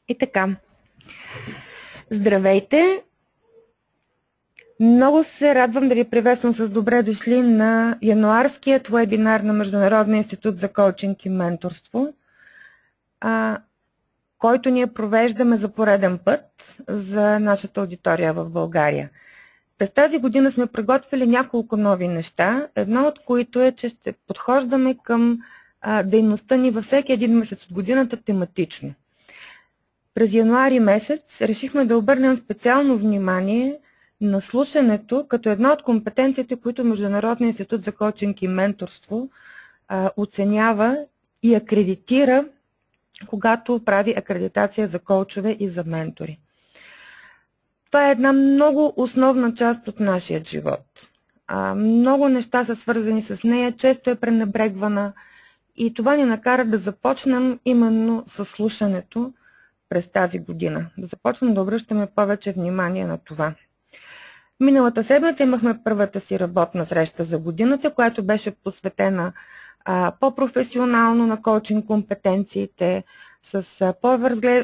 И така, здравейте! Много се радвам да ви приветствам с добре дошли на януарският вебинар на Международния институт за коучинг и менторство, който ние провеждаме за пореден път за нашата аудитория в България. През тази година сме приготвили няколко нови неща, едно от които е, че ще подхождаме към дейността ни във всеки един месец от годината тематично. През януари месец решихме да обърнем специално внимание на слушането като една от компетенциите, които Международния институт за коучинг и менторство оценява и акредитира, когато прави акредитация за коучове и за ментори. Това е една много основна част от нашия живот. Много неща са свързани с нея, често е пренебрегвана и това ни накара да започнем именно с слушането през тази година. Да започнем да обръщаме повече внимание на това. Миналата седмица имахме първата си работна среща за годината, която беше посветена по-професионално на коучинг компетенциите, с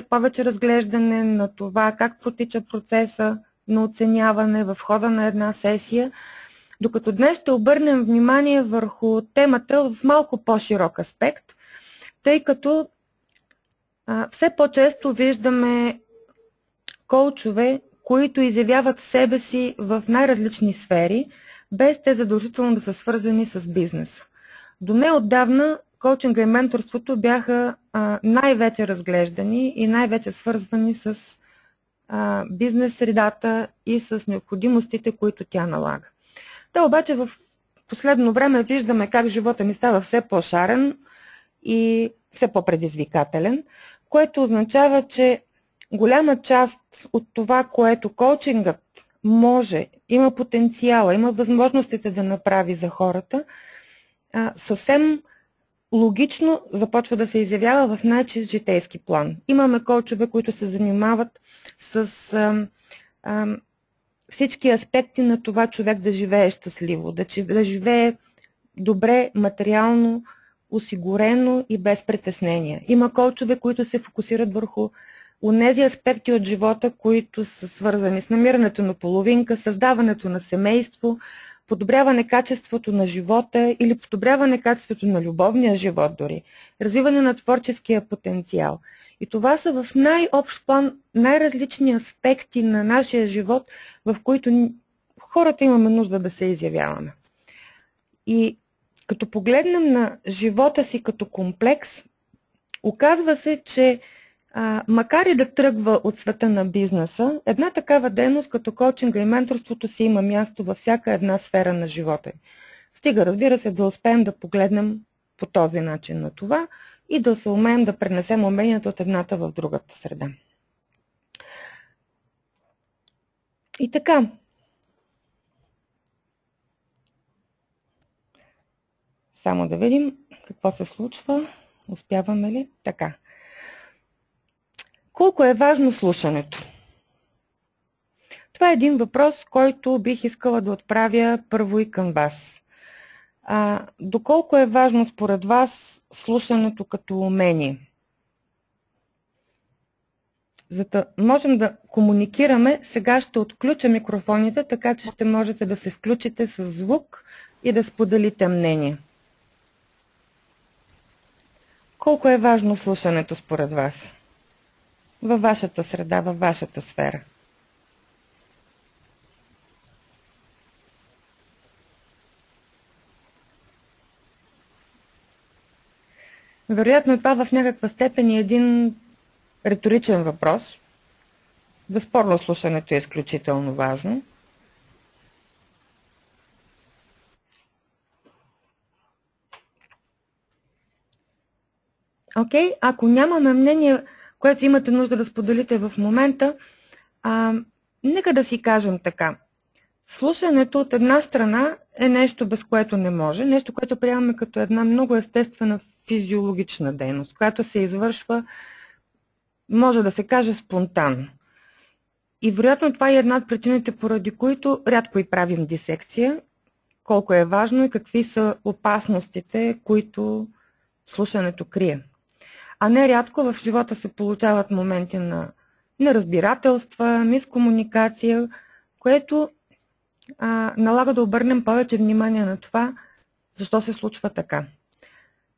повече разглеждане на това как протича процеса на оценяване в хода на една сесия, докато днес ще обърнем внимание върху темата в малко по-широк аспект, тъй като все по-често виждаме коучове, които изявяват себе си в най-различни сфери, без те задължително да са свързани с бизнеса. До неотдавна коучинга и менторството бяха най-вече разглеждани и най-вече свързвани с бизнес средата и с необходимостите, които тя налага. Да, обаче в последно време виждаме как живота ни става все по-шарен и все по-предизвикателен, което означава, че голяма част от това, което коучингът може, има потенциала, има възможностите да направи за хората, съвсем логично започва да се изявява в най-чист житейски план. Имаме коучове, които се занимават с всички аспекти на това човек да живее щастливо, да живее добре материално, осигурено и без притеснения. Има коучове, които се фокусират върху онези аспекти от живота, които са свързани с намирането на половинка, създаването на семейство, подобряване качеството на живота или подобряване качеството на любовния живот дори, развиване на творческия потенциал. И това са в най-общ план най-различни аспекти на нашия живот, в които хората имаме нужда да се изявяваме. И като погледнем на живота си като комплекс, оказва се, че макар и да тръгва от света на бизнеса, една такава дейност като коучинга и менторството си има място във всяка една сфера на живота. Стига, разбира се, да успеем да погледнем по този начин на това и да се умеем да пренесем уменията от едната в другата среда. И така, само да видим какво се случва. Успяваме ли? Така. Колко е важно слушането? Това е един въпрос, който бих искала да отправя първо и към вас. Доколко е важно според вас слушането като умение? За да можем да комуникираме, сега ще отключа микрофоните, така че ще можете да се включите с звук и да споделите мнение. Колко е важно слушането според вас? Във вашата среда, във вашата сфера. Вероятно това в някаква степен е един риторичен въпрос. Безспорно слушането е изключително важно. Окей, ако нямаме мнение, което имате нужда да споделите в момента, нека да си кажем така. Слушането от една страна е нещо, без което не може, нещо, което приемаме като една много естествена физиологична дейност, която се извършва, може да се каже, спонтанно. И вероятно това е една от причините, поради които рядко и правим дисекция, колко е важно и какви са опасностите, които слушането крие. а нерядко в живота се получават моменти на неразбирателства, мискомуникация, което налага да обърнем повече внимание на това, защо се случва така.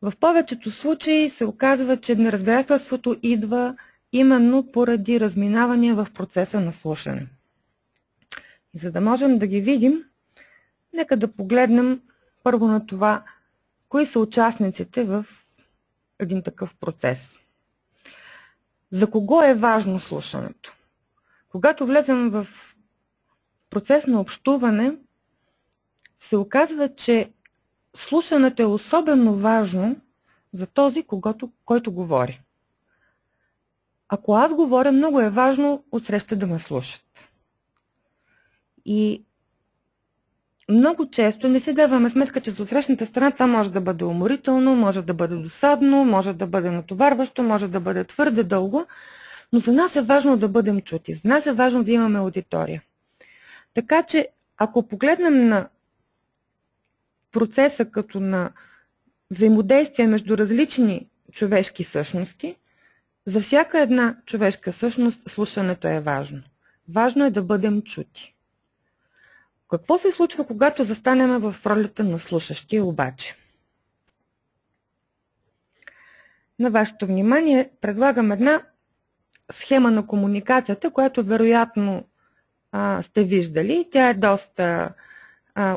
В повечето случаи се оказва, че неразбирателството идва именно поради разминавания в процеса на слушане. И за да можем да ги видим, нека да погледнем първо на това, кои са участниците в един такъв процес. За кого е важно слушането? Когато влезем в процес на общуване, се оказва, че слушането е особено важно за този, който говори. Ако аз говоря, много е важно отсреща да ме слушат. И много често не си даваме сметка, че за отсрещната страна това може да бъде уморително, може да бъде досадно, може да бъде натоварващо, може да бъде твърде дълго, но за нас е важно да бъдем чути, за нас е важно да имаме аудитория. Така че, ако погледнем на процеса като на взаимодействие между различни човешки същности, за всяка една човешка същност слушането е важно. Важно е да бъдем чути. Какво се случва, когато застанем в ролята на слушащия обаче? На вашето внимание предлагам една схема на комуникацията, която вероятно сте виждали. Тя е доста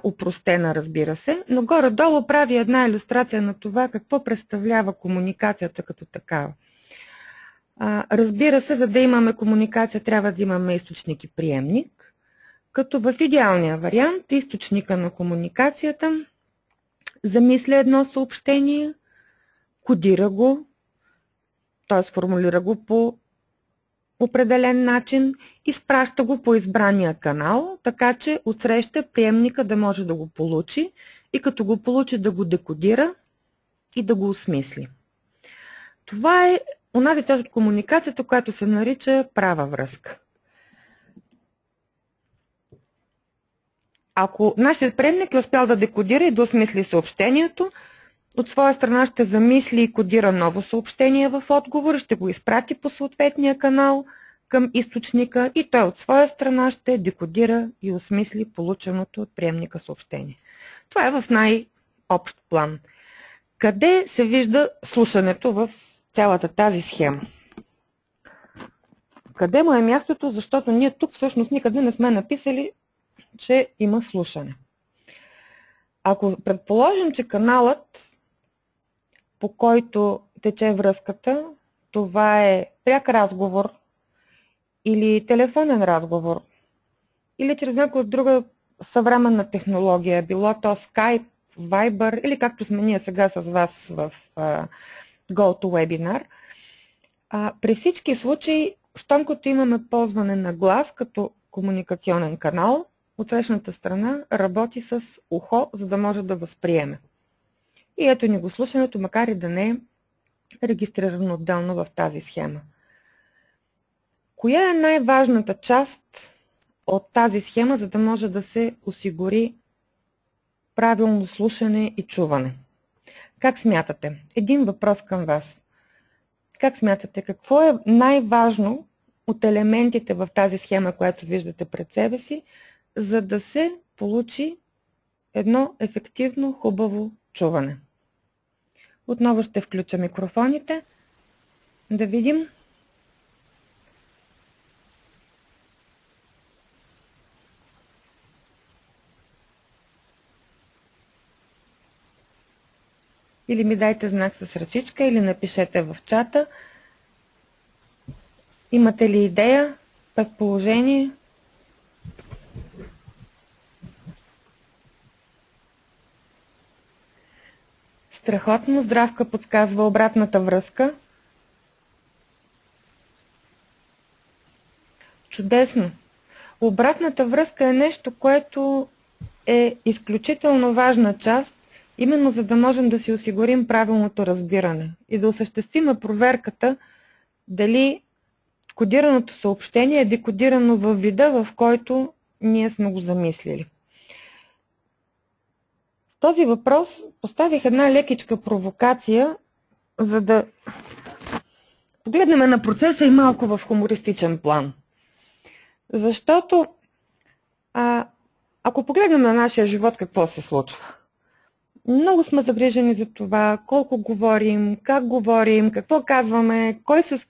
опростена, разбира се, но горе-долу прави една илюстрация на това какво представлява комуникацията като такава. Разбира се, за да имаме комуникация, трябва да имаме източник и приемник, като в идеалния вариант източника на комуникацията замисля едно съобщение, кодира го, т.е. формулира го по определен начин, изпраща го по избрания канал, така че отсреща приемника да може да го получи и като го получи да го декодира и да го осмисли. Това е онази част от комуникацията, която се нарича права връзка. Ако нашият приемник е успял да декодира и да осмисли съобщението, от своя страна ще замисли и кодира ново съобщение в отговор, ще го изпрати по съответния канал към източника и той от своя страна ще декодира и осмисли полученото от приемника съобщение. Това е в най-общ план. Къде се вижда слушането в цялата тази схема? Къде му е мястото, защото ние тук всъщност никъде не сме написали, че има слушане. Ако предположим, че каналът, по който тече връзката, това е пряк разговор или телефонен разговор, или чрез някоя друга съвременна технология, било то Skype, Viber или както сме ние сега с вас в GoToWebinar. При всички случаи, щом като имаме ползване на глас като комуникационен канал, отсрещната страна работи с ухо, за да може да възприеме. И ето ни го слушането, макар и да не е регистрирано отделно в тази схема. Коя е най-важната част от тази схема, за да може да се осигури правилно слушане и чуване? Как смятате? Един въпрос към вас. Как смятате, какво е най-важно от елементите в тази схема, която виждате пред себе си, за да се получи едно ефективно, хубаво чуване? Отново ще включа микрофоните, да видим. Или ми дайте знак с ръчичка, или напишете в чата. Имате ли идея, предположение? Страхотно. Здравка подсказва обратната връзка. Чудесно. Обратната връзка е нещо, което е изключително важна част, именно за да можем да си осигурим правилното разбиране и да осъществим проверката дали кодираното съобщение е декодирано във вида, в който ние сме го замислили. С този въпрос поставих една лекичка провокация, за да погледнем на процеса и малко в хумористичен план. Защото ако погледнем на нашия живот, какво се случва? Много сме загрижени за това, колко говорим, какво казваме, кой с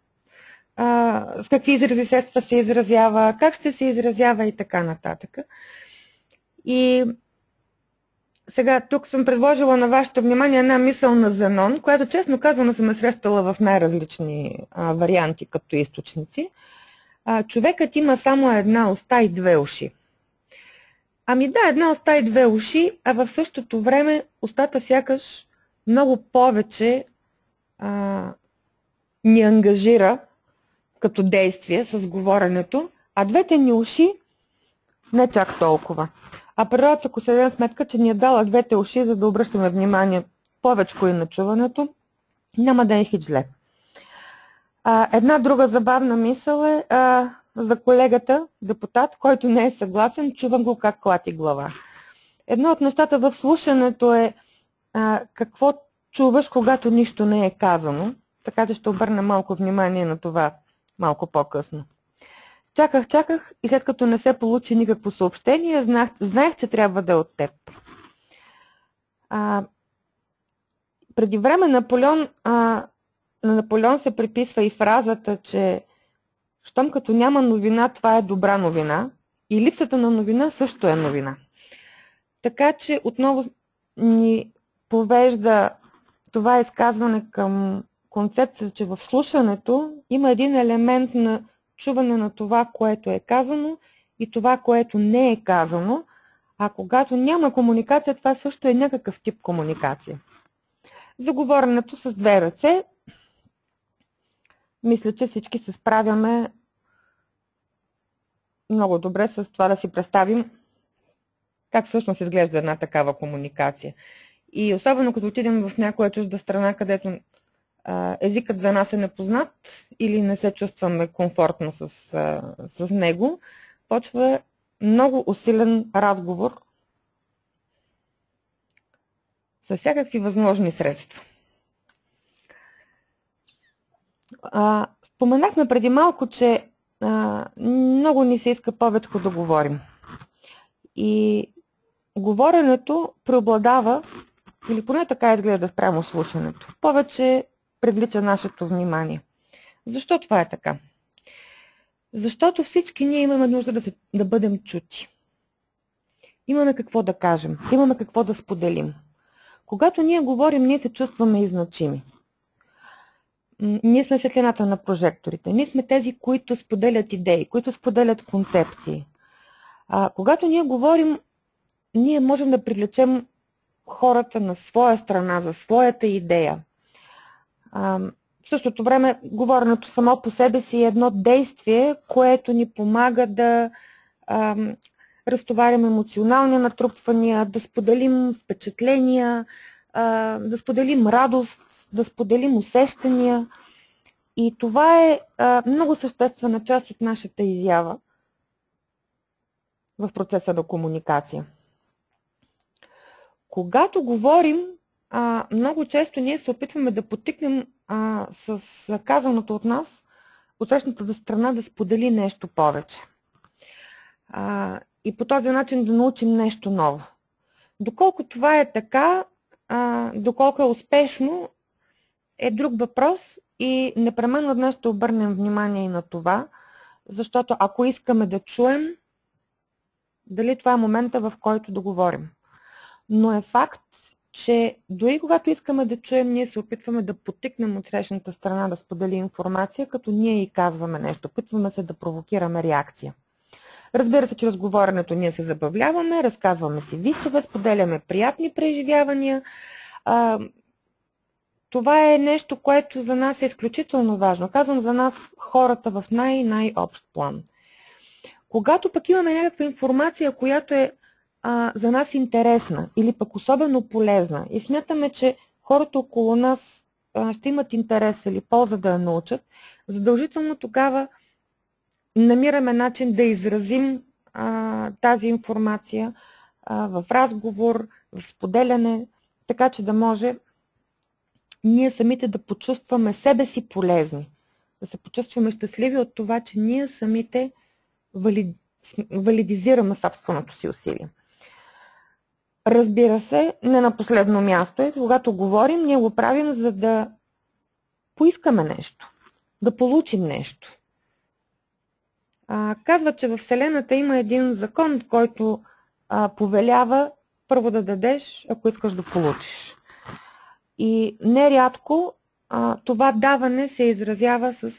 какви изрази средства се изразява, как ще се изразява и така нататък. И сега тук съм предложила на вашето внимание една мисъл на Зенон, която честно казано съм срещала в най-различни варианти като източници. Човекът има само една уста и две уши. Ами да, една уста и две уши, а в същото време устата сякаш много повече ни ангажира като действие с говоренето, а двете ни уши не чак толкова. А природата, ако се дадем сметка, че ни е дала двете уши, за да обръщаме внимание повечко и на чуването, няма да е хич зле. Една друга забавна мисъл е за колегата, депутат, който не е съгласен, чувам го как клати глава. Едно от нещата в слушането е какво чуваш, когато нищо не е казано, така че ще обърна малко внимание на това малко по-късно. Чаках и след като не се получи никакво съобщение, знаех, че трябва да е от теб. Преди време на Наполеон се приписва и фразата, че щом като няма новина, това е добра новина и липсата на новина също е новина. Така че отново ни повежда това изказване към концепцията, че в слушането има един елемент на чуване на това, което е казано и това, което не е казано, а когато няма комуникация, това също е някакъв тип комуникация. За говоренето с две ръце, мисля, че всички се справяме много добре с това да си представим как всъщност изглежда една такава комуникация. И особено като отидем в някоя чужда страна, където езикът за нас е непознат или не се чувстваме комфортно с него, почва много усилен разговор с всякакви възможни средства. Споменахме преди малко, че много ни се иска повече да говорим. И говоренето преобладава, или поне така изглежда спрямо слушането. Повече привлича нашето внимание. Защо това е така? Защото всички ние имаме нужда да бъдем чути. Имаме какво да кажем, имаме какво да споделим. Когато ние говорим, ние се чувстваме и значими. Ние сме светлината на прожекторите. Ние сме тези, които споделят идеи, които споделят концепции. Когато ние говорим, ние можем да привлечем хората на своя страна, за своята идея. В същото време, говоренето само по себе си е едно действие, което ни помага да разтоварим емоционални натрупвания, да споделим впечатления, да споделим радост, да споделим усещания. И това е много съществена част от нашата изява в процеса на комуникация. Когато говорим, много често ние се опитваме да подтикнем с казаното от нас от срещната страна да сподели нещо повече. И по този начин да научим нещо ново. Доколко това е така, доколко е успешно, е друг въпрос и непременно днес ще обърнем внимание и на това, защото ако искаме да чуем, дали това е момента, в който да говорим. Но е факт, че дори когато искаме да чуем, ние се опитваме да подтикнем от срещната страна да сподели информация, като ние и казваме нещо. Опитваме се да провокираме реакция. Разбира се, чрез говоренето ние се забавляваме, разказваме си вицове, споделяме приятни преживявания. Това е нещо, което за нас е изключително важно. Казвам за нас хората в най-общ план. Когато пък имаме някаква информация, която е за нас интересна или пък особено полезна и смятаме, че хората около нас ще имат интерес или полза да я научат, задължително тогава намираме начин да изразим тази информация в разговор, в споделяне, така че да може ние самите да почувстваме себе си полезни. да се почувстваме щастливи от това, че ние самите валидизираме собственото си усилие. Разбира се, не на последно място е, когато говорим, ние го правим, за да поискаме нещо, да получим нещо. Казва, че в Вселената има един закон, който повелява първо да дадеш, ако искаш да получиш. И нерядко това даване се изразява с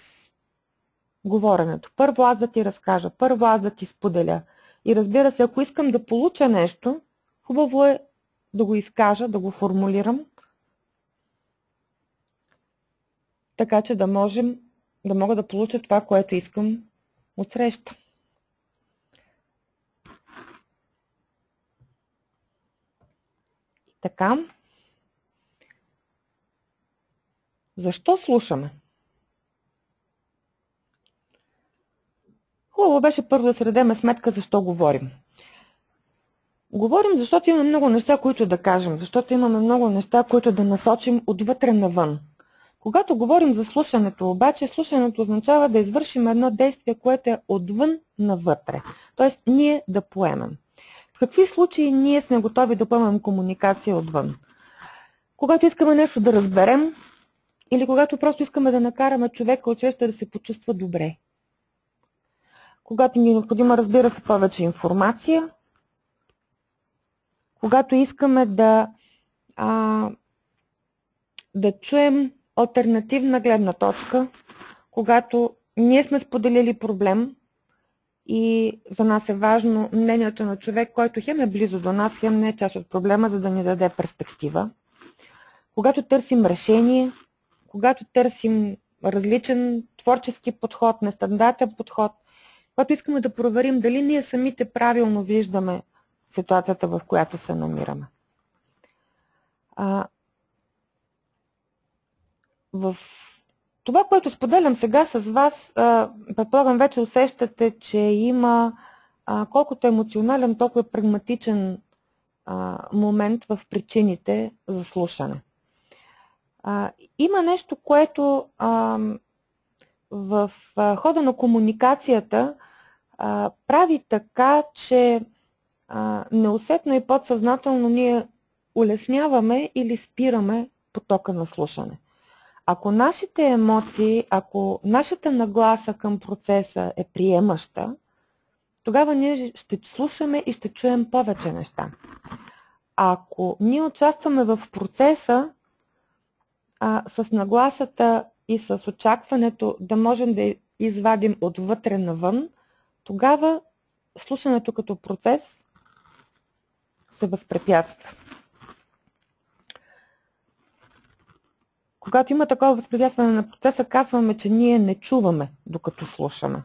говоренето. Първо аз да ти разкажа, първо аз да ти споделя. И разбира се, ако искам да получа нещо, хубаво е да го изкажа, да го формулирам, така че да мога да получа това, което искам от среща. Така. Защо слушаме? Хубаво беше първо да се дадем сметка защо говорим. Говорим, защото имаме много неща, които да кажем, защото имаме много неща, които да насочим отвътре навън. Когато говорим за слушането, обаче, слушането означава да извършим едно действие, което е отвън навътре. Тоест, ние да поемем. В какви случаи ние сме готови да поемем комуникация отвън? Когато искаме нещо да разберем или когато просто искаме да накараме човека от среща да се почувства добре. Когато ни е необходима, разбира се, повече информация. Когато искаме да чуем алтернативна гледна точка, когато ние сме споделили проблем и за нас е важно мнението на човек, който хем е близо до нас, хем не е част от проблема, за да ни даде перспектива. Когато търсим решение, когато търсим различен творчески подход, нестандартен подход, когато искаме да проверим дали ние самите правилно виждаме ситуацията, в която се намираме. В това, което споделям сега с вас, предполагам вече усещате, че има колкото емоционален, толкова прагматичен момент в причините за слушане. Има нещо, което в хода на комуникацията прави така, че неусетно и подсъзнателно ние улесняваме или спираме потока на слушане. Ако нашите емоции, ако нашата нагласа към процеса е приемаща, тогава ние ще слушаме и ще чуем повече неща. Ако ние участваме в процеса с нагласата и с очакването да можем да извадим отвътре навън, тогава слушането като процес се възпрепятства. Когато има такова възпрепятстване на процеса, казваме, че ние не чуваме докато слушаме.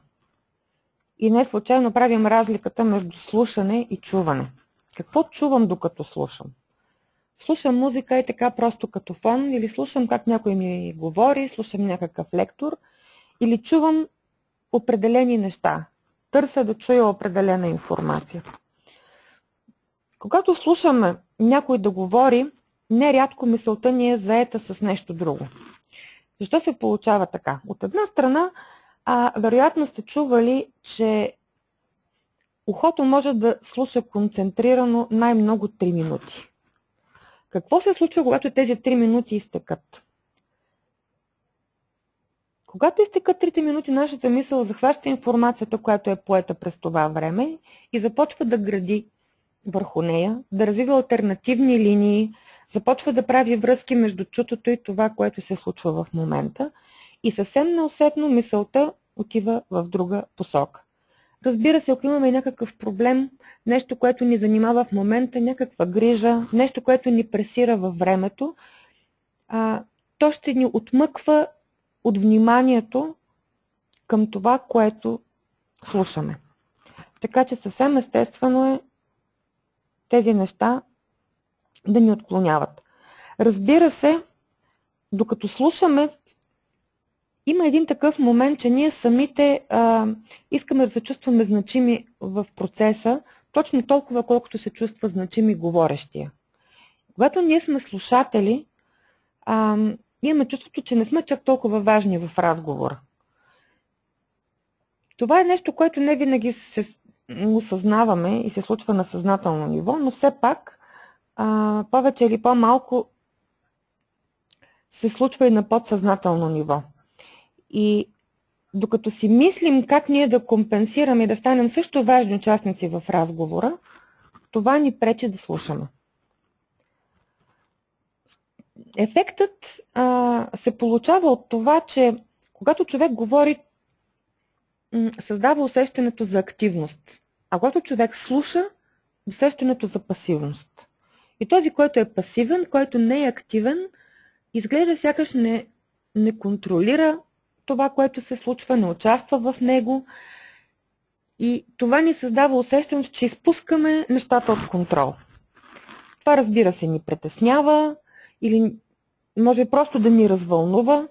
И не случайно правим разликата между слушане и чуване. Какво чувам докато слушам? Слушам музика и така просто като фон, или слушам как някой ми говори, слушам някакъв лектор, или чувам определени неща. Търся да чуя определена информация. Когато слушаме някой да говори, нерядко мисълта ни е заета с нещо друго. Защо се получава така? От една страна, вероятно сте чували, че ухото може да слуша концентрирано най-много 3 минути. Какво се случва, когато тези 3 минути изтекат? Когато изтекат 3 минути, нашата мисъл захваща информацията, която е поета през това време и започва да гради върху нея, да развива алтернативни линии, започва да прави връзки между чутото и това, което се случва в момента и съвсем неусетно мисълта отива в друга посока. Разбира се, ако имаме някакъв проблем, нещо, което ни занимава в момента, някаква грижа, нещо, което ни пресира във времето, то ще ни отмъква от вниманието към това, което слушаме. Така че съвсем естествено е тези неща да ни отклоняват. Разбира се, докато слушаме, има един такъв момент, че ние самите искаме да се чувстваме значими в процеса, точно толкова, колкото се чувства значими говорещия. Когато ние сме слушатели, имаме чувството, че не сме чак толкова важни в разговора. Това е нещо, което не винаги се осъзнаваме и се случва на съзнателно ниво, но все пак повече или по-малко се случва и на подсъзнателно ниво. И докато си мислим как ние да компенсираме и да станем също важни участници в разговора, това ни пречи да слушаме. Ефектът се получава от това, че когато човек говори, създава усещането за активност, а когато човек слуша, усещането за пасивност. И този, който е пасивен, който не е активен, изглежда сякаш не контролира това, което се случва, не участва в него. И това ни създава усещането, че изпускаме нещата от контрол. Това, разбира се, ни притеснява или може просто да ни развълнува.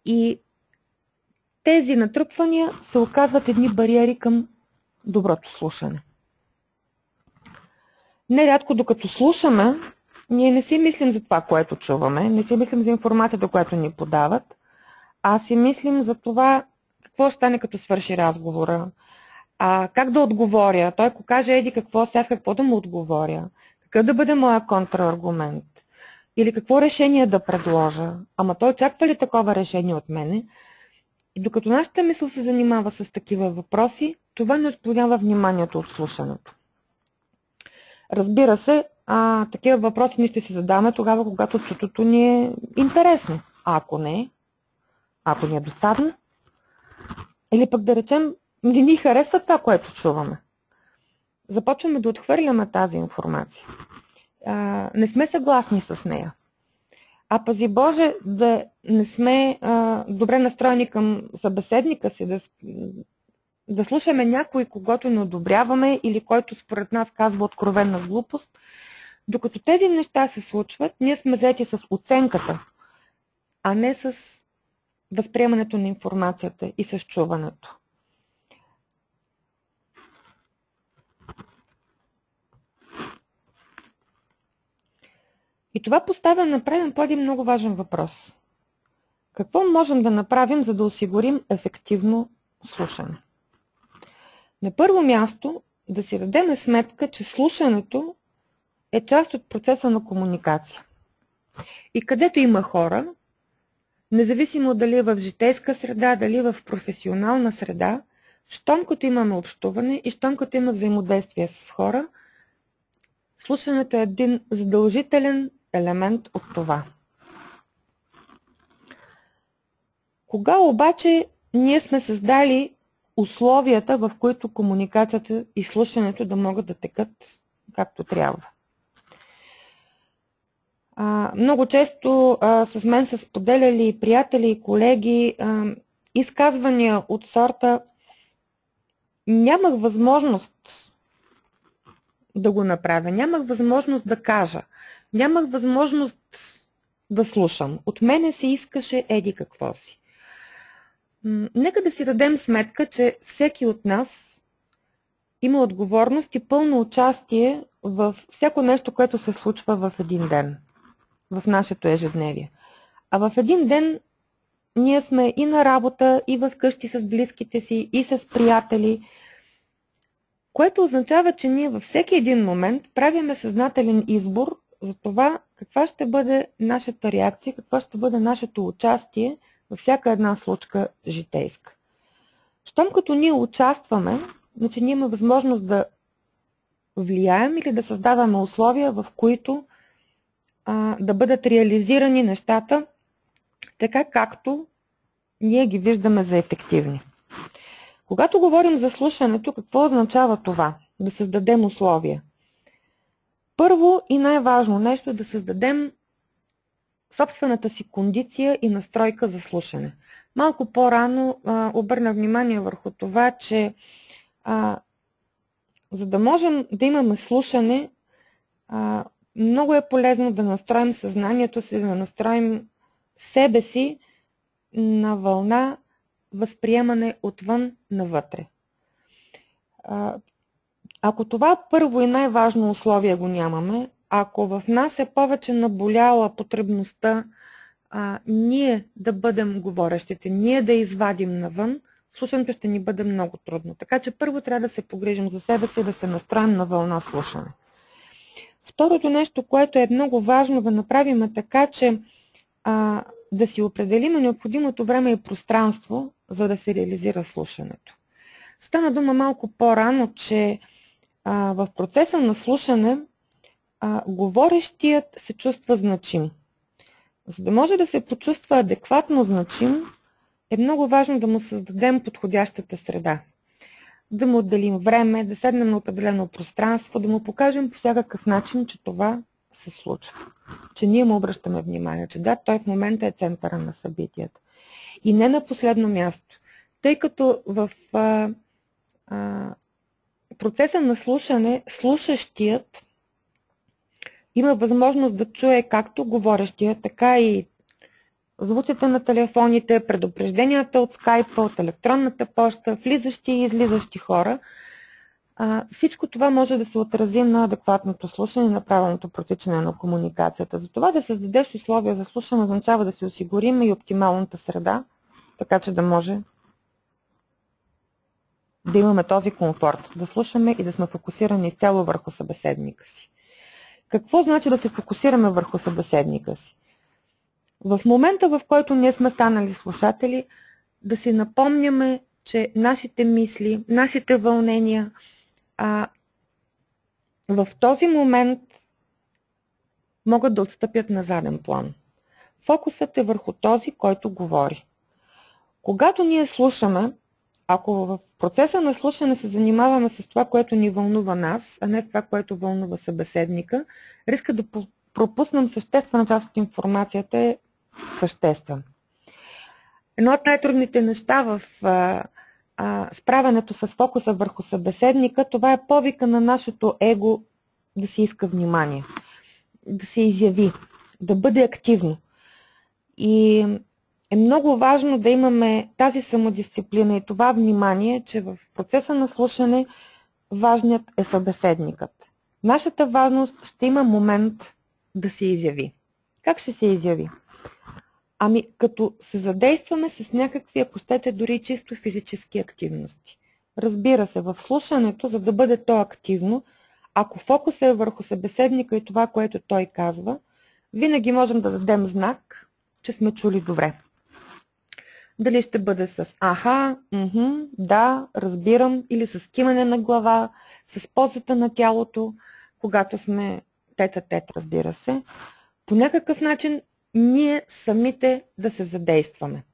И тези натрупвания се оказват едни бариери към доброто слушане. Нерядко, докато слушаме, ние не си мислим за това, което чуваме, не си мислим за информацията, която ни подават, а си мислим за това какво ще стане като свърши разговора, как да отговоря, той ако каже еди какво, сега какво да му отговоря, какъв да бъде моя контраргумент или какво решение да предложа, ама той очаква ли такова решение от мене? И докато нашата мисъл се занимава с такива въпроси, това не отклонява вниманието от слушането. Разбира се, такива въпроси ние ще си задаваме тогава, когато чутото ни е интересно. А ако не, ако ни е досадно, или пък да речем, не ни харесва това, което чуваме. Започваме да отхвърляме тази информация. Не сме съгласни с нея. А пази Боже, да не сме добре настроени към събеседника си, да слушаме някой, когото не одобряваме или който според нас казва откровена глупост. Докато тези неща се случват, ние сме заети с оценката, а не с възприемането на информацията и с чуването. И това поставя на преден план един много важен въпрос. Какво можем да направим, за да осигурим ефективно слушане? На първо място, да си дадем сметка, че слушането е част от процеса на комуникация. И където има хора, независимо дали е в житейска среда, дали в професионална среда, щом като имаме общуване и щом като има взаимодействие с хора, слушането е един задължителен елемент от това. Кога обаче ние сме създали условията, в които комуникацията и слушането да могат да текат както трябва? Много често с мен са споделяли приятели и колеги изказвания от сорта: нямах възможност да го направя, нямах възможност да кажа, нямах възможност да слушам. От мене се искаше еди какво си. Нека да си дадем сметка, че всеки от нас има отговорност и пълно участие в всяко нещо, което се случва в един ден, в нашето ежедневие. А в един ден ние сме и на работа, и в къщи с близките си, и с приятели, което означава, че ние във всеки един момент правиме съзнателен избор за това каква ще бъде нашата реакция, какво ще бъде нашето участие във всяка една случка житейска. Щом като ние участваме, значи ние имаме възможност да влияем или да създаваме условия, в които да бъдат реализирани нещата така, както ние ги виждаме за ефективни. Когато говорим за слушането, какво означава това? Да създадем условия. Първо и най-важно нещо е да създадем собствената си кондиция и настройка за слушане. Малко по-рано обърнах внимание върху това, че за да можем да имаме слушане, много е полезно да настроим съзнанието си, да настроим себе си на вълна възприемане отвън навътре. Ако това първо и най-важно условие го нямаме, ако в нас е повече наболяла потребността ние да бъдем говорещите, ние да извадим навън, слушането ще ни бъде много трудно. Така че първо трябва да се погрижим за себе си, да се настроим на вълна слушане. Второто нещо, което е много важно да направим е така, че да си определим необходимото време и пространство, за да се реализира слушането. Стана дума малко по-рано, че в процеса на слушане говорещият се чувства значим. За да може да се почувства адекватно значим, е много важно да му създадем подходящата среда. Да му отделим време, да седнем на определено пространство, да му покажем по всякакъв начин, че това се случва. Че ние му обръщаме внимание, че да, той в момента е центъра на събитията. И не на последно място, тъй като в процеса на слушане, слушащият има възможност да чуе както говорещия, така и звуците на телефоните, предупрежденията от скайпа, от електронната поща, влизащи и излизащи хора. Всичко това може да се отрази на адекватното слушане и на правилното протичане на комуникацията. Затова да създадеш условия за слушане означава да си осигурим и оптималната среда, така че да може да имаме този комфорт, да слушаме и да сме фокусирани изцяло върху събеседника си. Какво значи да се фокусираме върху събеседника си? В момента, в който ние сме станали слушатели, да си напомняме, че нашите мисли, нашите вълнения в този момент могат да отстъпят на заден план. Фокусът е върху този, който говори. Когато ние слушаме, ако в процеса на слушане се занимаваме с това, което ни вълнува нас, а не с това, което вълнува събеседника, риска да пропуснем съществена част от информацията е съществен. Едно от най-трудните неща в справянето с фокуса върху събеседника, това е повика на нашето его да си иска внимание, да се изяви, да бъде активно. И е много важно да имаме тази самодисциплина и това внимание, че в процеса на слушане важният е събеседникът. Нашата важност ще има момент да се изяви. Как ще се изяви? Ами като се задействаме с някакви, ако щете, дори чисто физически активности. Разбира се, в слушането, за да бъде то активно, ако фокусът е върху събеседника и това, което той казва, винаги можем да дадем знак, че сме чули добре. Дали ще бъде с аха, да, разбирам, или с кимане на глава, с позата на тялото, когато сме тет-а-тет, разбира се. По някакъв начин ние самите да се задействаме.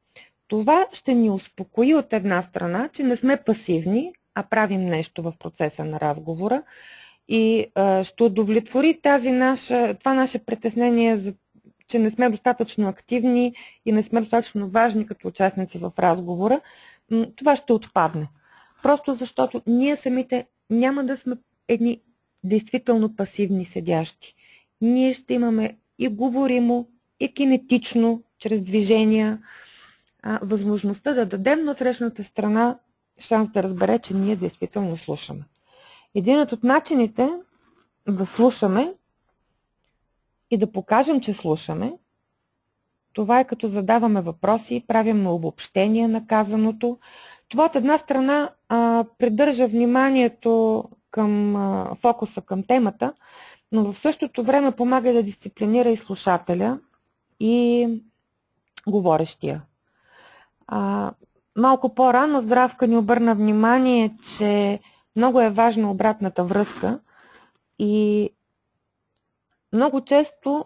Това ще ни успокои от една страна, че не сме пасивни, а правим нещо в процеса на разговора и ще удовлетвори това наше притеснение, че не сме достатъчно активни и не сме достатъчно важни като участници в разговора. Това ще отпадне. Просто защото ние самите няма да сме едни действително пасивни седящи. Ние ще имаме и говоримо, и кинетично, чрез движения, възможността да дадем на отсрещната страна шанс да разбере, че ние действително слушаме. Един от начините да слушаме и да покажем, че слушаме, това е като задаваме въпроси, правим обобщение на казаното. Това от една страна придържа вниманието към фокуса към темата, но в същото време помага да дисциплинира и слушателя, и говорещия. Малко по-рано Здравка ни обърна внимание, че много е важна обратната връзка и много често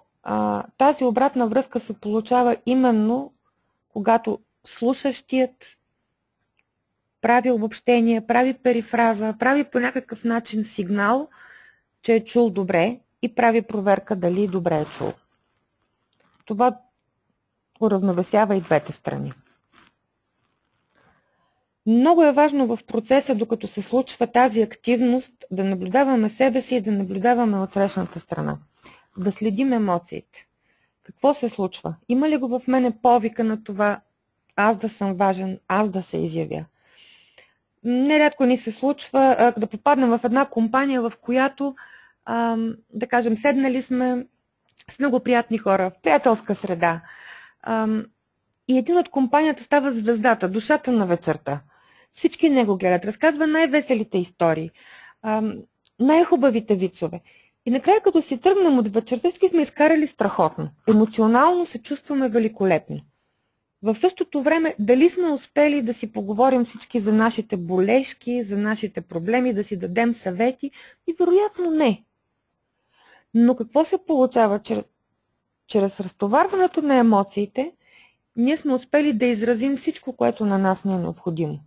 тази обратна връзка се получава именно когато слушащият прави обобщение, прави перифраза, прави по някакъв начин сигнал, че е чул добре и прави проверка дали добре е чул. Това уравновесява и двете страни. Много е важно в процеса, докато се случва тази активност, да наблюдаваме себе си и да наблюдаваме отсрещната страна. Да следим емоциите. Какво се случва? Има ли го в мене повика на това аз да съм важен, аз да се изявя? Нерядко ни се случва да попаднем в една компания, в която, да кажем, седнали сме с много приятни хора, в приятелска среда. И един от компанията става звездата, душата на вечерта. Всички него гледат, разказва най-веселите истории, най-хубавите вицове. И накрая, като си тръгнем от вечерта, всички сме изкарали страхотно. Емоционално се чувстваме великолепно. В същото време, дали сме успели да си поговорим всички за нашите болешки, за нашите проблеми, да си дадем съвети? И вероятно не. Но какво се получава? Чрез разтоварването на емоциите, ние сме успели да изразим всичко, което на нас не е необходимо.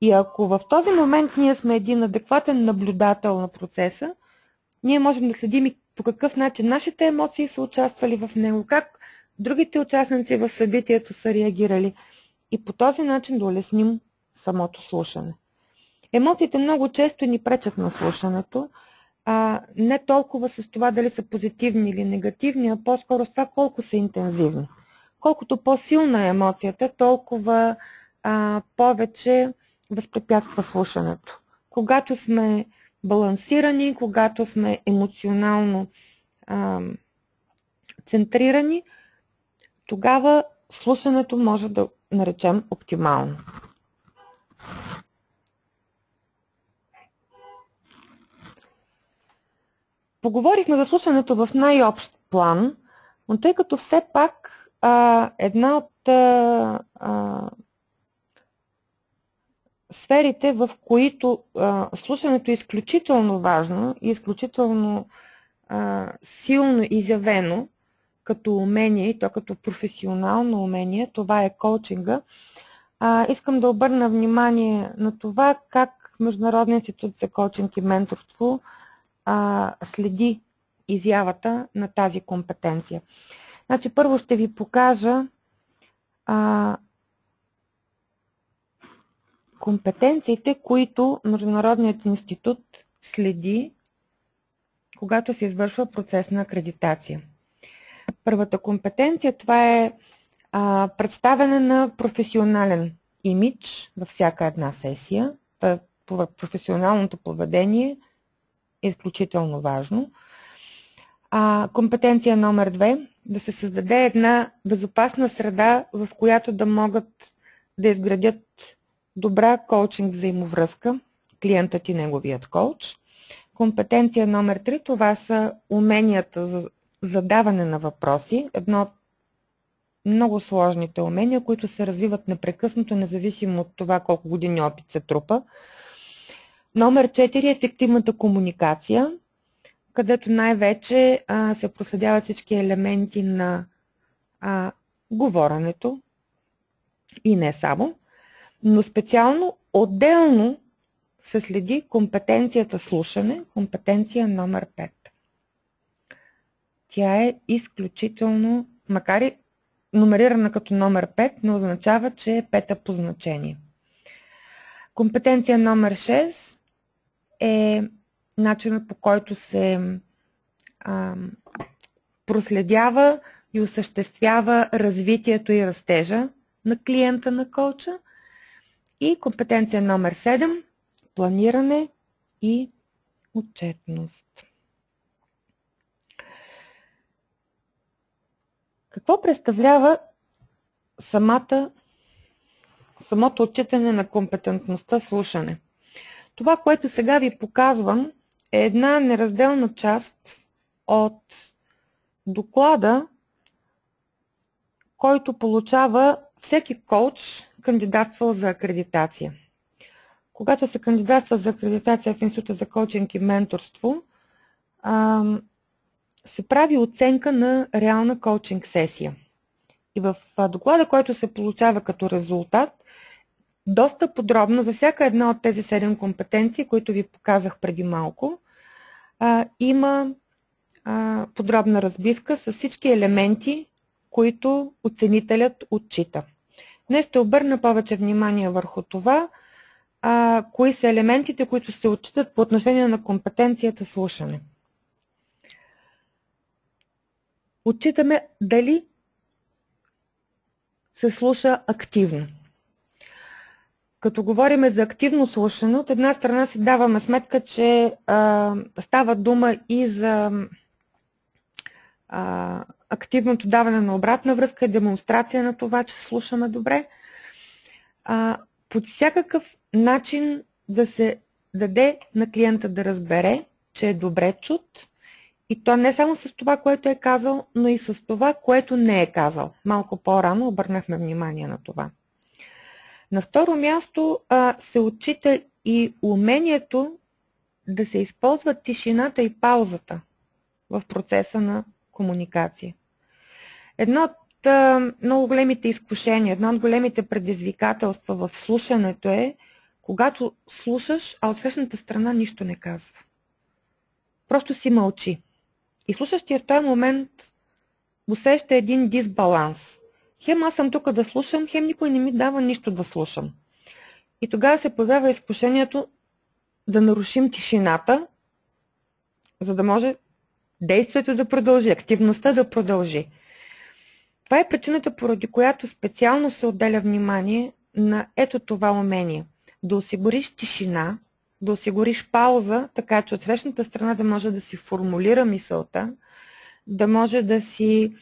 И ако в този момент ние сме един адекватен наблюдател на процеса, ние можем да следим и по какъв начин нашите емоции са участвали в него, как другите участници в събитието са реагирали и по този начин да улесним самото слушане. Емоциите много често ни пречат на слушането, не толкова с това дали са позитивни или негативни, а по-скоро с това колко са интензивни. Колкото по-силна е емоцията, толкова повече възпрепятства слушането. Когато сме балансирани, когато сме емоционално центрирани, тогава слушането може да наречем оптимално. Поговорихме за слушането в най-общ план, но тъй като все пак една от сферите, в които слушането е изключително важно и изключително силно изявено като умение, и то като професионално умение, това е коучинга. Искам да обърна внимание на това как Международният институт за коучинг и менторство следи изявата на тази компетенция. Значи, първо ще ви покажа компетенциите, които Международният институт следи, когато се извършва процес на акредитация. Първата компетенция, това е представяне на професионален имидж във всяка една сесия. Професионалното поведение е изключително важно. Компетенция номер 2, да се създаде една безопасна среда, в която да могат да изградят добра коучинг взаимовръзка, клиентът и неговият коуч. Компетенция номер 3, това са уменията за задаване на въпроси, едно от много сложните умения, които се развиват непрекъснато, независимо от това колко години опит се трупа. Номер 4 е ефективната комуникация, където най-вече се проследяват всички елементи на говоренето и не само, но специално отделно се следи компетенцията слушане, компетенция номер 5. Тя е изключително, макар и номерирана като номер 5, не означава, че е пета по значение. Компетенция номер 6 е начинът, по който се проследява и осъществява развитието и растежа на клиента на коуча. И компетенция номер 7 – планиране и отчетност. Какво представлява самото отчитане на компетентността слушане? Това, което сега ви показвам, е една неразделна част от доклада, който получава всеки коуч, кандидатствал за акредитация. Когато се кандидатства за акредитация в Института за коучинг и менторство, се прави оценка на реална коучинг сесия. И в доклада, който се получава като резултат, доста подробно за всяка една от тези 7 компетенции, които ви показах преди малко, има подробна разбивка с всички елементи, които оценителят отчита. Днес ще обърна повече внимание върху това, кои са елементите, които се отчитат по отношение на компетенцията слушане. Отчитаме дали се слуша активно. Като говорим за активно слушане, от една страна си даваме сметка, че става дума и за активното даване на обратна връзка и демонстрация на това, че слушаме добре. Под всякакъв начин да се даде на клиента да разбере, че е добре чут, и то не само с това, което е казал, но и с това, което не е казал. Малко по-рано обърнахме внимание на това. На второ място се отчита и умението да се използват тишината и паузата в процеса на комуникация. Едно от много големите изкушения, едно от големите предизвикателства в слушането е, когато слушаш, а от срещната страна нищо не казва. Просто си мълчи. И слушащия в този момент усеща един дисбаланс. Хем аз съм тук да слушам, хем никой не ми дава нищо да слушам. И тогава се появява изкушението да нарушим тишината, за да може действието да продължи, активността да продължи. Това е причината, поради която специално се отделя внимание на ето това умение. Да осигуриш тишина, да осигуриш пауза, така че от срещната страна да може да си формулира мисълта, да може да си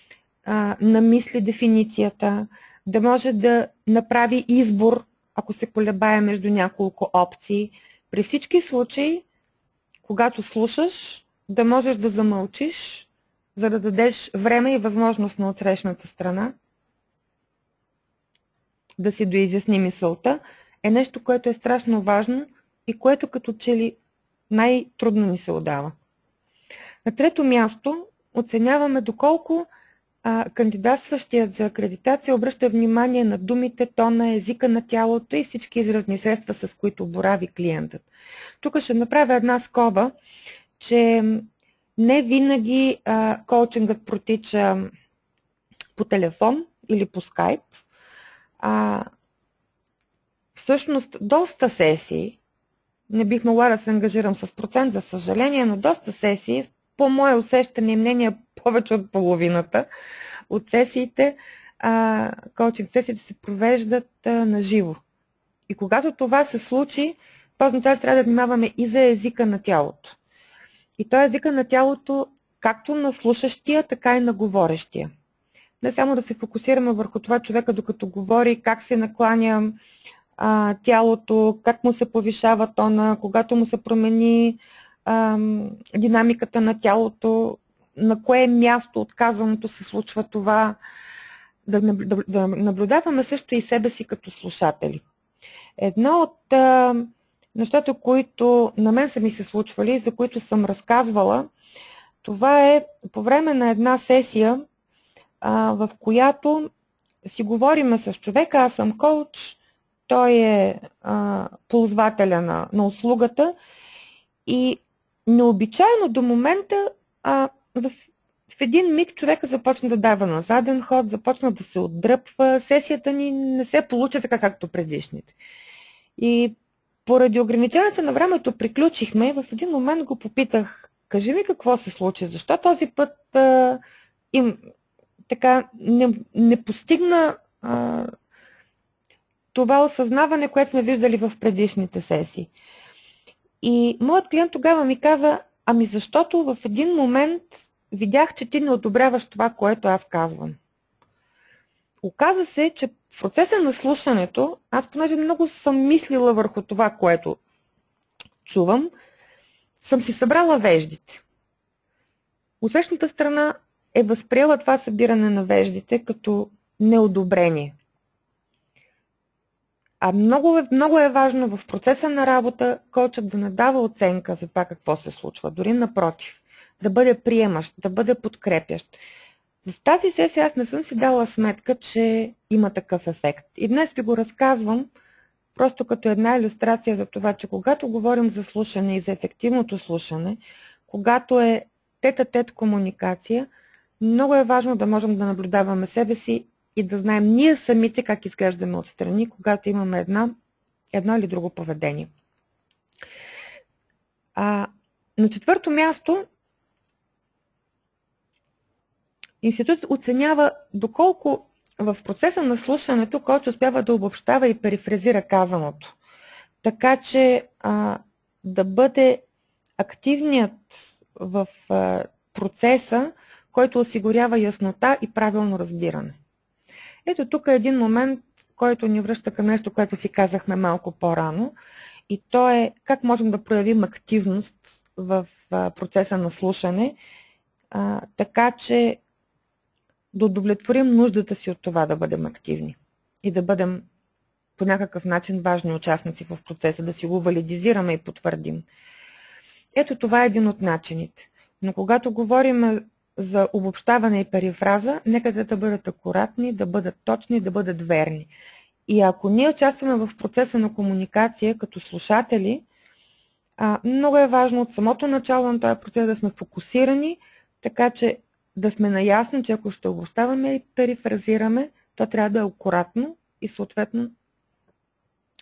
намисли дефиницията, да може да направи избор, ако се колебае между няколко опции. При всички случаи, когато слушаш, да можеш да замълчиш, за да дадеш време и възможност на отсрещната страна да си доизясни мисълта, е нещо, което е страшно важно и което като че ли най-трудно ни се отдава. На трето място оценяваме доколко кандидатстващият за акредитация обръща внимание на думите, тона, езика на тялото и всички изразни средства, с които борави клиентът. Тук ще направя една скоба, че не винаги коучингът протича по телефон или по скайп. Всъщност, доста сесии, не бих могла да се ангажирам с процент, за съжаление, но доста сесии, по мое усещане и мнение, повече от половината от сесиите, коучинг сесиите се провеждат на живо. И когато това се случи, това означава, че трябва да внимаваме и за езика на тялото. И то е езика на тялото както на слушащия, така и на говорещия. Не само да се фокусираме върху това човека, докато говори, как се накланя тялото, как му се повишава тона, когато му се промени динамиката на тялото, на кое място от казаното се случва това. Да наблюдаваме също и себе си като слушатели. Едно от нещата, които на мен са ми се случвали, за които съм разказвала, това е по време на една сесия, в която си говориме с човека, аз съм коуч, той е ползвателя на услугата и необичайно до момента в един миг човека започна да дава на заден ход, започна да се отдръпва, сесията ни не се получи така както предишните. И поради ограниченията на времето приключихме, в един момент го попитах, кажи ми какво се случи, защо този път така не постигна това осъзнаване, което сме виждали в предишните сесии. И моят клиент тогава ми каза, ами защото в един момент видях, че ти не одобряваш това, което аз казвам. Оказа се, че в процеса на слушането, аз понеже много съм мислила върху това, което чувам, съм си събрала веждите. Усещната страна е възприела това събиране на веждите като неодобрение. А много е важно в процеса на работа коучът да не дава оценка за това какво се случва. Дори напротив, да бъде приемащ, да бъде подкрепящ. В тази сесия аз не съм си дала сметка, че има такъв ефект. И днес ви го разказвам просто като една илюстрация за това, че когато говорим за слушане и за ефективното слушане, когато е тет-а-тет комуникация, много е важно да можем да наблюдаваме себе си и да знаем ние самите как изглеждаме отстрани, когато имаме едно или друго поведение. На четвърто място, институтът оценява доколко в процеса на слушането коуч успява да обобщава и перифразира казаното, така че да бъде активният в процеса, който осигурява яснота и правилно разбиране. Ето тук е един момент, който ни връща към нещо, което си казахме малко по-рано. И то е как можем да проявим активност в процеса на слушане, така че да удовлетворим нуждата си от това да бъдем активни и да бъдем по някакъв начин важни участници в процеса, да си го валидизираме и потвърдим. Ето това е един от начините. Но когато говорим за обобщаване и перифраза, нека да бъдат акуратни, да бъдат точни, да бъдат верни. И ако ние участваме в процеса на комуникация като слушатели, много е важно от самото начало на този процес да сме фокусирани, така че да сме наясно, че ако ще обобщаваме и перифразираме, то трябва да е акуратно и съответно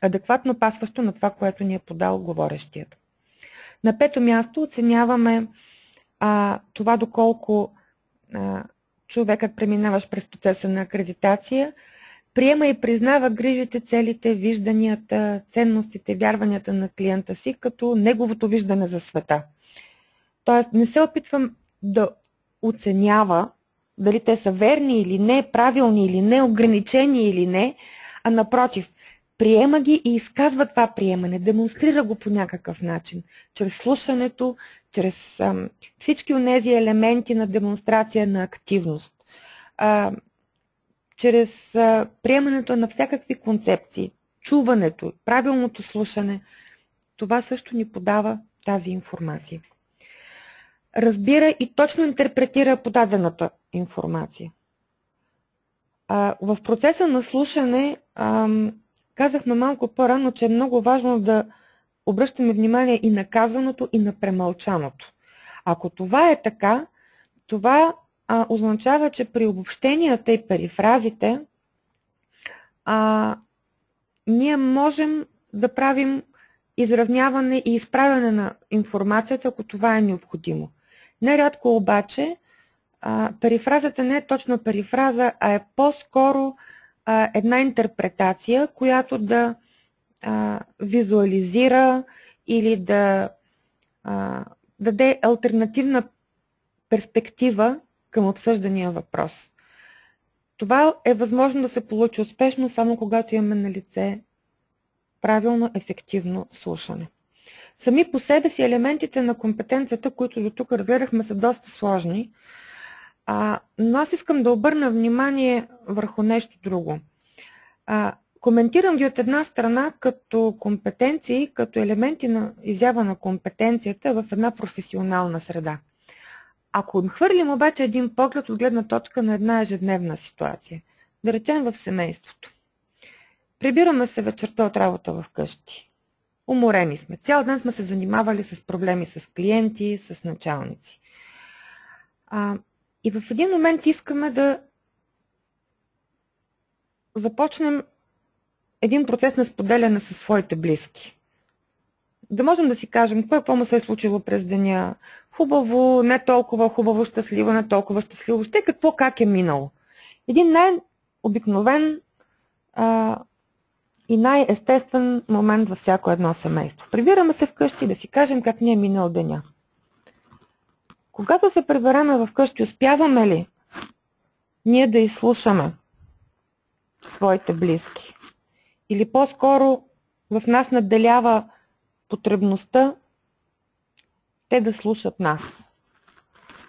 адекватно пасващо на това, което ни е подал говорещият. На 5-то място оценяваме това доколко човекът, преминаващ през процеса на акредитация, приема и признава грижите, целите, вижданията, ценностите, вярванията на клиента си като неговото виждане за света. Тоест не се опитвам да оценява дали те са верни или не, правилни или не, ограничени или не, а напротив, приема ги и изказва това приемане, демонстрира го по някакъв начин, чрез слушането, чрез всички онези елементи на демонстрация на активност, чрез приемането на всякакви концепции, чуването, правилното слушане. Това също ни подава тази информация. Разбира и точно интерпретира подадената информация. В процеса на слушане казахме малко по-рано, че е много важно да обръщаме внимание и на казаното, и на премълчаното. Ако това е така, това означава, че при обобщенията и перифразите ние можем да правим изравняване и изправяне на информацията, ако това е необходимо. Нерядко обаче перифразата не е точно перифраза, а е по-скоро една интерпретация, която да визуализира или да даде алтернативна перспектива към обсъждания въпрос. Това е възможно да се получи успешно само когато имаме на лице правилно, ефективно слушане. Сами по себе си елементите на компетенцията, които до тук разгледахме, са доста сложни, но аз искам да обърна внимание върху нещо друго. Коментирам ги от една страна като компетенции, като елементи на изява на компетенцията в една професионална среда. Ако им хвърлим обаче един поглед от гледна точка на една ежедневна ситуация, да речем в семейството. Прибираме се вечерта от работа в къщи. Уморени сме. Цял ден сме се занимавали с проблеми с клиенти, с началници. И в един момент искаме да започнем един процес на споделяне със своите близки. Да можем да си кажем какво му се е случило през деня. Хубаво, не толкова хубаво, щастливо, не толкова щастливо. Ще какво как е минало. Един най-обикновен и най-естествен момент във всяко едно семейство. Прибираме се вкъщи да си кажем как ни е минал деня. Когато се прибереме вкъщи, успяваме ли ние да изслушаме своите близки? Или по-скоро в нас надделява потребността те да слушат нас?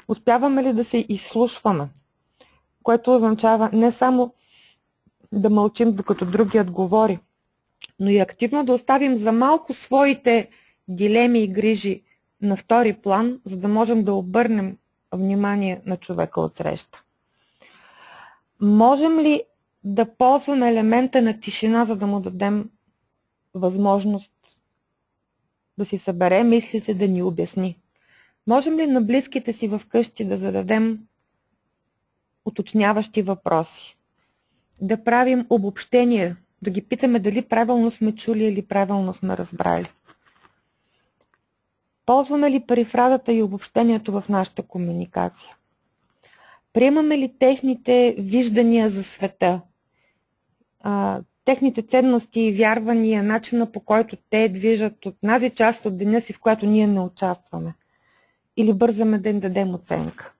Успяваме ли да се изслушваме? Което означава не само да мълчим докато другият говори, но и активно да оставим за малко своите дилеми и грижи на втори план, за да можем да обърнем внимание на човека отсреща. Можем ли да ползваме елемента на тишина, за да му дадем възможност да си събере мислите, да ни обясни? Можем ли на близките си вкъщи да зададем уточняващи въпроси? Да правим обобщение, да ги питаме дали правилно сме чули или правилно сме разбрали? Ползваме ли перифразата и обобщението в нашата комуникация? Приемаме ли техните виждания за света? Техните ценности и вярвания, начина по който те движат от тази част от деня си, в която ние не участваме? Или бързаме да им дадем оценка?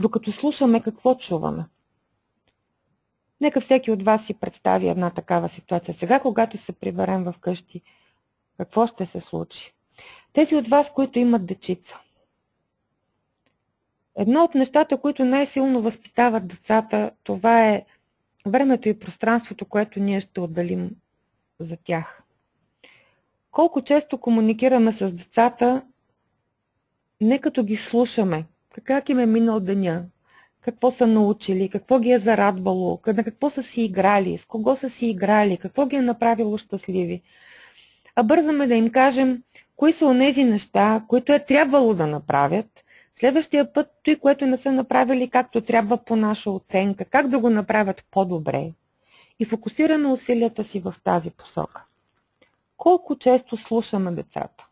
Докато слушаме, какво чуваме? Нека всеки от вас си представи една такава ситуация. Сега, когато се приберем в къщи, какво ще се случи? Тези от вас, които имат дечица. Едно от нещата, които най-силно възпитават децата, това е времето и пространството, което ние ще отделим за тях. Колко често комуникираме с децата, не като ги слушаме, как им е минал деня, какво са научили, какво ги е зарадвало, на какво са си играли, с кого са си играли, какво ги е направило щастливи. А бързаме да им кажем кои са онези неща, които е трябвало да направят, следващия път той, което не са направили както трябва по наша оценка, как да го направят по-добре. И фокусираме усилията си в тази посока. Колко често слушаме децата?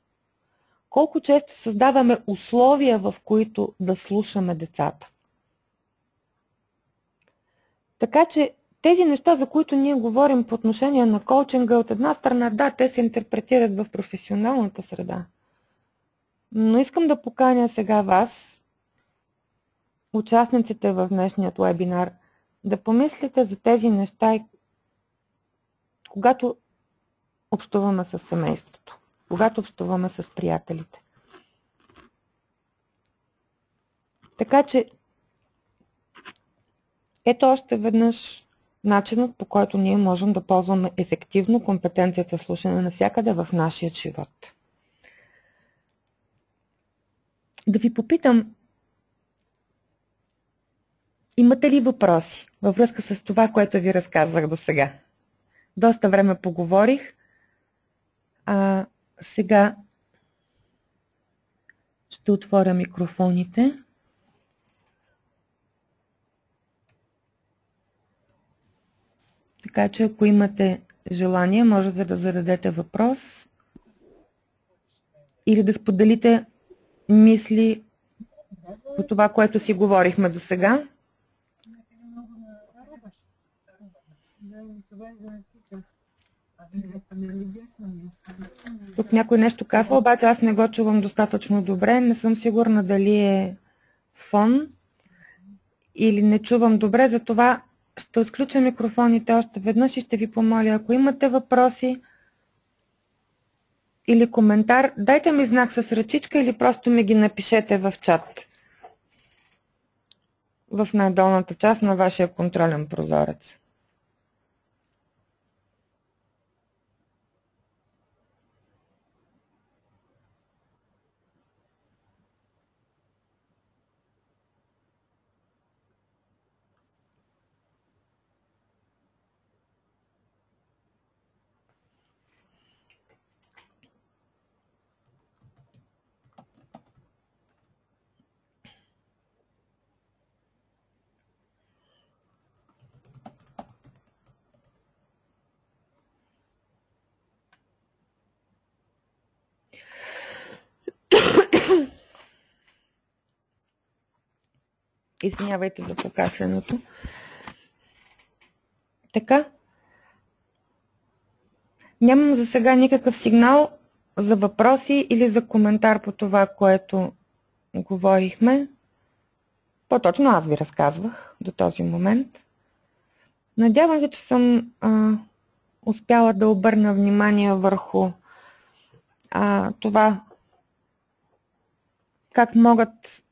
Колко често създаваме условия, в които да слушаме децата? Така че тези неща, за които ние говорим по отношение на коучинга, от една страна, да, те се интерпретират в професионалната среда. Но искам да поканя сега вас, участниците в днешният вебинар, да помислите за тези неща, когато общуваме с семейството, когато общуваме с приятелите. Така че, ето още веднъж начинът, по който ние можем да ползваме ефективно компетенцията слушане навсякъде в нашия живот. Да ви попитам, имате ли въпроси във връзка с това, което ви разказвах до сега? Доста време поговорих, а сега ще отворя микрофоните. Така че, ако имате желание, можете да зададете въпрос или да споделите мисли по това, което си говорихме до сега. Тук някой нещо казва, обаче аз не го чувам достатъчно добре. Не съм сигурна дали е фон или не чувам добре, затова ще изключа микрофоните още веднъж и ще ви помоля, ако имате въпроси или коментар, дайте ми знак с ръчичка или просто ми ги напишете в чат в най-долната част на вашия контролен прозорец. Извинявайте за покашляното. Така. Нямам за сега никакъв сигнал за въпроси или за коментар по това, което говорихме. По-точно аз ви разказвах до този момент. Надявам се, че съм успяла да обърна внимание върху това как могат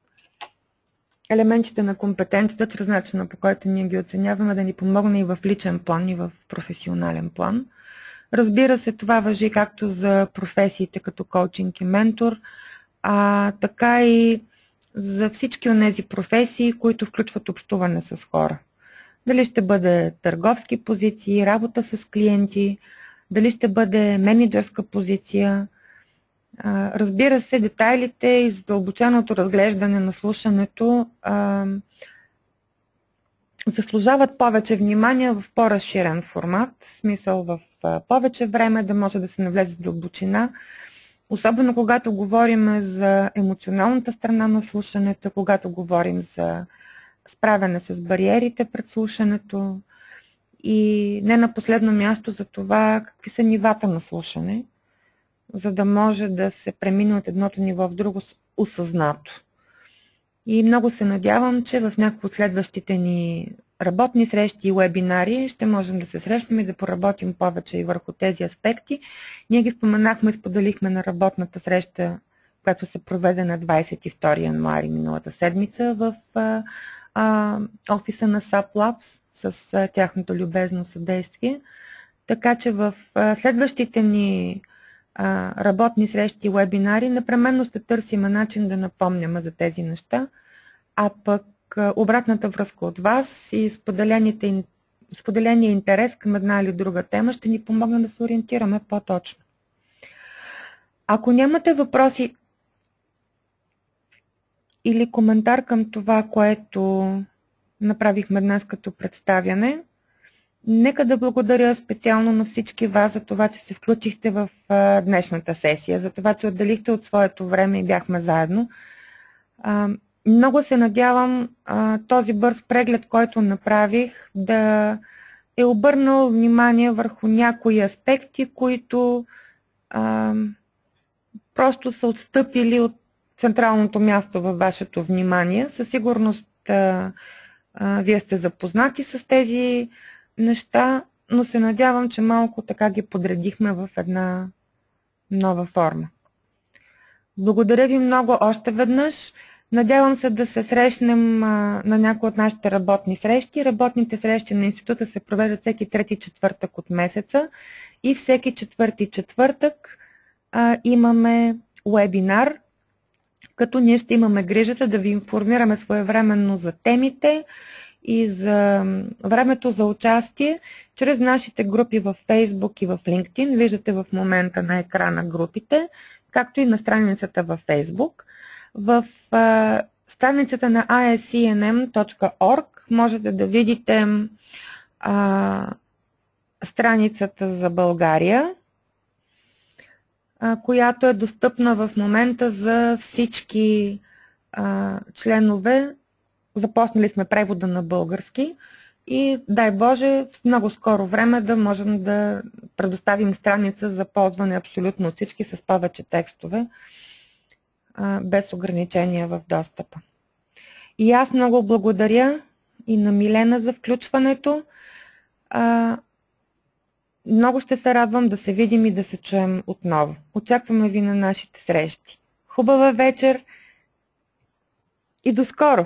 елементите на компетенцията, чрез начина по който ние ги оценяваме, да ни помогне и в личен план, и в професионален план. Разбира се, това важи както за професиите като коучинг и ментор, така и за всички от тези професии, които включват общуване с хора. Дали ще бъде търговски позиции, работа с клиенти, дали ще бъде мениджърска позиция. Разбира се, детайлите и задълбоченото разглеждане на слушането заслужават повече внимание в по-разширен формат, в смисъл в повече време да може да се навлезе в дълбочина, особено когато говорим за емоционалната страна на слушането, когато говорим за справяне с бариерите пред слушането и не на последно място за това какви са нивата на слушане, за да може да се премине от едното ниво в друго осъзнато. И много се надявам, че в някои от следващите ни работни срещи и вебинари ще можем да се срещнем и да поработим повече и върху тези аспекти. Ние ги споменахме и споделихме на работната среща, която се проведе на 22 януари миналата седмица в офиса на SAP Labs с тяхното любезно съдействие. Така че в следващите ни работни срещи и вебинари непременно ще търсим начин да напомняме за тези неща, а пък обратната връзка от вас и споделения интерес към една или друга тема ще ни помогне да се ориентираме по-точно. Ако нямате въпроси или коментар към това, което направихме днес като представяне, нека да благодаря специално на всички вас за това, че се включихте в днешната сесия, за това, че отделихте от своето време и бяхме заедно. Много се надявам този бърз преглед, който направих, да е обърнал внимание върху някои аспекти, които просто са отстъпили от централното място във вашето внимание. Със сигурност вие сте запознати с тези неща, но се надявам, че малко така ги подредихме в една нова форма. Благодаря ви много още веднъж. Надявам се да се срещнем на някои от нашите работни срещи. Работните срещи на института се провеждат всеки трети четвъртък от месеца и всеки четвърти четвъртък имаме вебинар, като ние ще имаме грижата да ви информираме своевременно за темите и за времето за участие чрез нашите групи в Facebook и в LinkedIn. Виждате в момента на екрана групите, както и на страницата във Facebook. В страницата на iscnm.org можете да видите страницата за България, която е достъпна в момента за всички членове. Започнали сме превода на български и дай Боже в много скоро време да можем да предоставим страница за ползване абсолютно от всички с повече текстове, без ограничения в достъпа. И аз много благодаря и на Милена за включването. Много ще се радвам да се видим и да се чуем отново. Очакваме ви на нашите срещи. Хубава вечер и до скоро!